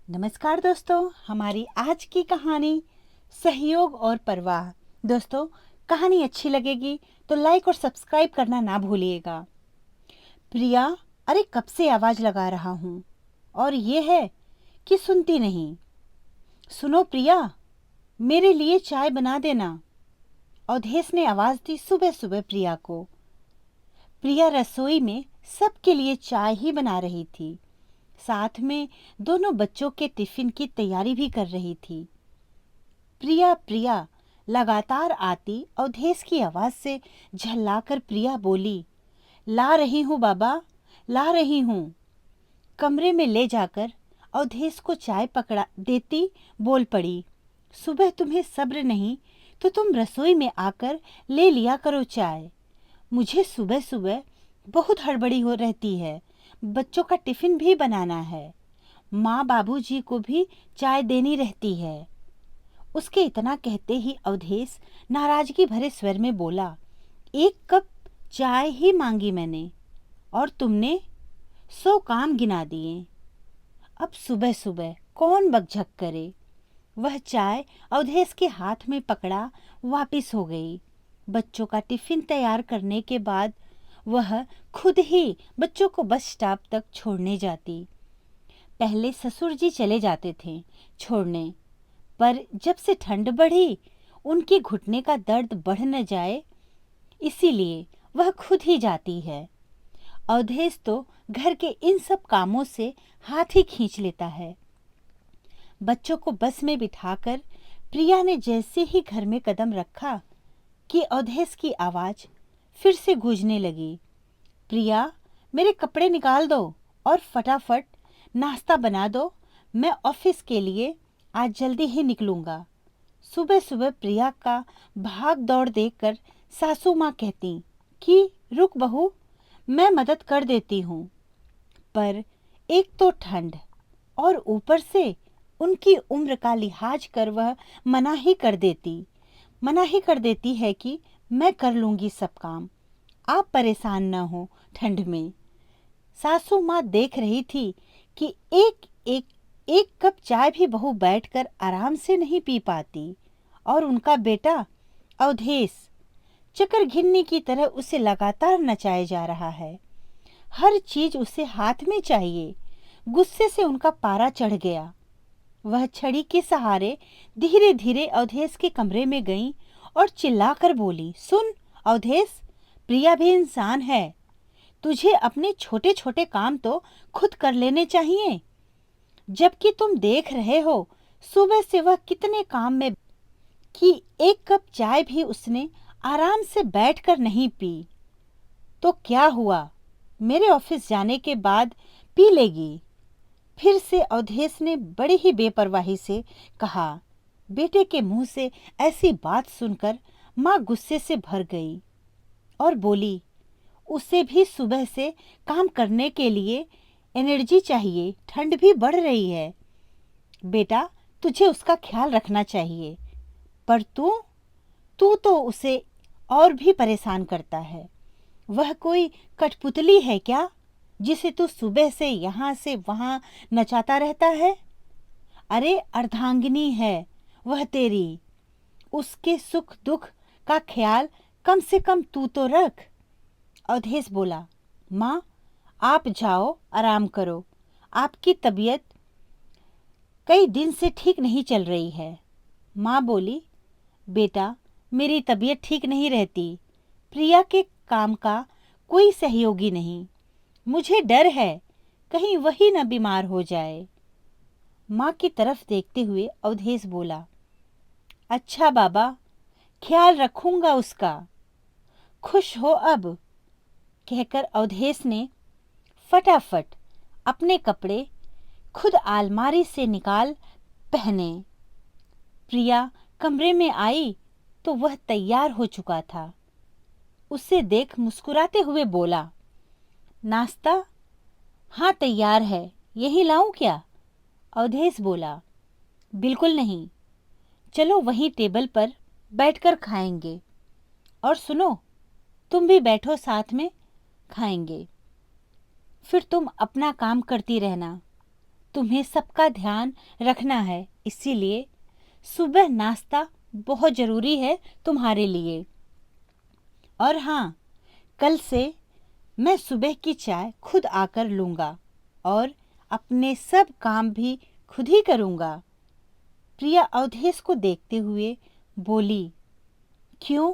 नमस्कार दोस्तों, हमारी आज की कहानी सहयोग और परवाह। दोस्तों, कहानी अच्छी लगेगी तो लाइक और सब्सक्राइब करना ना भूलिएगा। प्रिया, अरे कब से आवाज लगा रहा हूँ और ये है कि सुनती नहीं। सुनो प्रिया, मेरे लिए चाय बना देना। अवधेश ने आवाज दी सुबह सुबह प्रिया को। प्रिया रसोई में सबके लिए चाय ही बना रही थी, साथ में दोनों बच्चों के टिफिन की तैयारी भी कर रही थी। प्रिया प्रिया लगातार आती अवधेश की आवाज से झल्लाकर प्रिया बोली, ला रही हूँ बाबा, ला रही हूँ। कमरे में ले जाकर अवधेश को चाय पकड़ा देती बोल पड़ी, सुबह तुम्हें सब्र नहीं तो तुम रसोई में आकर ले लिया करो चाय। मुझे सुबह सुबह बहुत हड़बड़ी हो रहती है, बच्चों का टिफिन भी बनाना है, माँ बाबूजी को भी चाय देनी रहती है। उसके इतना कहते ही अवधेश नाराजगी भरे स्वर में बोला, 1 कप चाय ही मांगी मैंने और तुमने 100 काम गिना दिए। अब सुबह सुबह कौन बकझक करे। वह चाय अवधेश के हाथ में पकड़ा वापिस हो गई। बच्चों का टिफिन तैयार करने के बाद वह खुद ही बच्चों को बस स्टॉप तक छोड़ने जाती। पहले ससुर जी चले जाते थे छोड़ने, पर जब से ठंड बढ़ी उनके घुटने का दर्द बढ़ न जाए, इसीलिए वह खुद ही जाती है। अवधेश तो घर के इन सब कामों से हाथ ही खींच लेता है। बच्चों को बस में बिठाकर प्रिया ने जैसे ही घर में कदम रखा कि अवधेश की आवाज फिर से गूंजने लगी, प्रिया, मेरे कपड़े निकाल दो और फटाफट नाश्ता बना दो, मैं ऑफिस के लिए आज जल्दी ही निकलूंगा। सुबह सुबह प्रिया का भाग दौड़ देखकर सासू माँ कहती कि रुक बहू, मैं मदद कर देती हूँ। पर एक तो ठंड और ऊपर से उनकी उम्र का लिहाज कर वह मना ही कर देती है कि मैं कर लूंगी सब काम, आप परेशान न हो ठंड में। सासू माँ देख रही थी कि एक कप चाय भी बहू बैठकर आराम से नहीं पी पाती और उनका बेटा अवधेश चक्कर घिन्नी की तरह उसे लगातार नचाए जा रहा है। हर चीज उसे हाथ में चाहिए। गुस्से से उनका पारा चढ़ गया। वह छड़ी के सहारे धीरे धीरे अवधेश के कमरे में गई और चिल्लाकर बोली, सुन अवधेश, प्रिया भी इंसान है, तुझे अपने छोटे छोटे काम तो खुद कर लेने चाहिए, जबकि तुम देख रहे हो सुबह से वह कितने काम में कि 1 कप चाय भी उसने आराम से बैठकर नहीं पी। तो क्या हुआ, मेरे ऑफिस जाने के बाद पी लेगी। फिर से अवधेश ने बड़ी ही बेपरवाही से कहा। बेटे के मुंह से ऐसी बात सुनकर माँ गुस्से से भर गई और बोली, उसे भी सुबह से काम करने के लिए एनर्जी चाहिए, ठंड भी बढ़ रही है। बेटा, तुझे उसका ख्याल रखना चाहिए, पर तू तू तो उसे और भी परेशान करता है। वह कोई कठपुतली है क्या, जिसे तू सुबह से यहाँ से वहाँ नचाता रहता है? अरे अर्धांगिनी है वह तेरी, उसके सुख दुख का ख्याल कम से कम तू तो रख। अवधेश बोला, माँ आप जाओ आराम करो, आपकी तबीयत कई दिन से ठीक नहीं चल रही है। माँ बोली, बेटा मेरी तबीयत ठीक नहीं रहती, प्रिया के काम का कोई सहयोगी नहीं, मुझे डर है कहीं वही न बीमार हो जाए। माँ की तरफ देखते हुए अवधेश बोला, अच्छा बाबा, ख्याल रखूंगा उसका, खुश हो अब। कहकर अवधेश ने फटाफट अपने कपड़े खुद अलमारी से निकाल पहने। प्रिया कमरे में आई तो वह तैयार हो चुका था। उसे देख मुस्कुराते हुए बोला, नाश्ता? हाँ तैयार है, यही लाऊं क्या? अवधेश बोला, बिल्कुल नहीं, चलो वहीं टेबल पर बैठकर खाएंगे। और सुनो, तुम भी बैठो, साथ में खाएंगे, फिर तुम अपना काम करती रहना। तुम्हें सबका ध्यान रखना है, इसीलिए सुबह नाश्ता बहुत ज़रूरी है तुम्हारे लिए। और हाँ, कल से मैं सुबह की चाय खुद आकर लूँगा और अपने सब काम भी खुद ही करूँगा। प्रिया अवधेश को देखते हुए बोली, क्यों,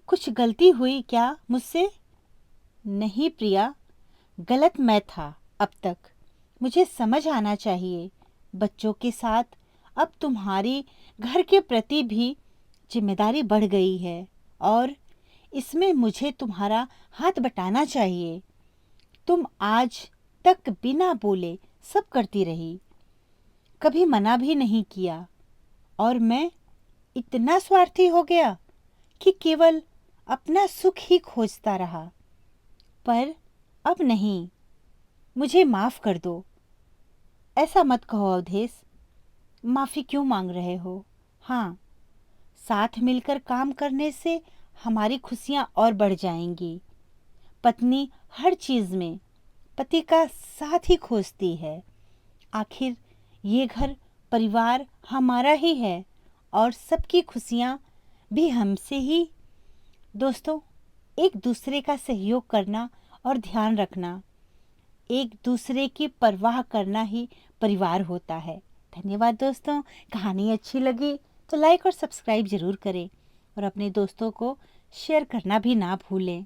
कुछ गलती हुई क्या मुझसे? नहीं प्रिया, गलत मैं था अब तक। मुझे समझ आना चाहिए, बच्चों के साथ अब तुम्हारी घर के प्रति भी जिम्मेदारी बढ़ गई है और इसमें मुझे तुम्हारा हाथ बटाना चाहिए। तुम आज तक बिना बोले सब करती रही, कभी मना भी नहीं किया, और मैं इतना स्वार्थी हो गया कि केवल अपना सुख ही खोजता रहा। पर अब नहीं, मुझे माफ़ कर दो। ऐसा मत कहो अवधेश, माफ़ी क्यों मांग रहे हो? हाँ, साथ मिलकर काम करने से हमारी खुशियाँ और बढ़ जाएंगी। पत्नी हर चीज़ में पति का साथ ही खोजती है। आखिर ये घर परिवार हमारा ही है और सबकी खुशियाँ भी हमसे ही। दोस्तों, एक दूसरे का सहयोग करना और ध्यान रखना, एक दूसरे की परवाह करना ही परिवार होता है। धन्यवाद दोस्तों। कहानी अच्छी लगी तो लाइक और सब्सक्राइब ज़रूर करें और अपने दोस्तों को शेयर करना भी ना भूलें।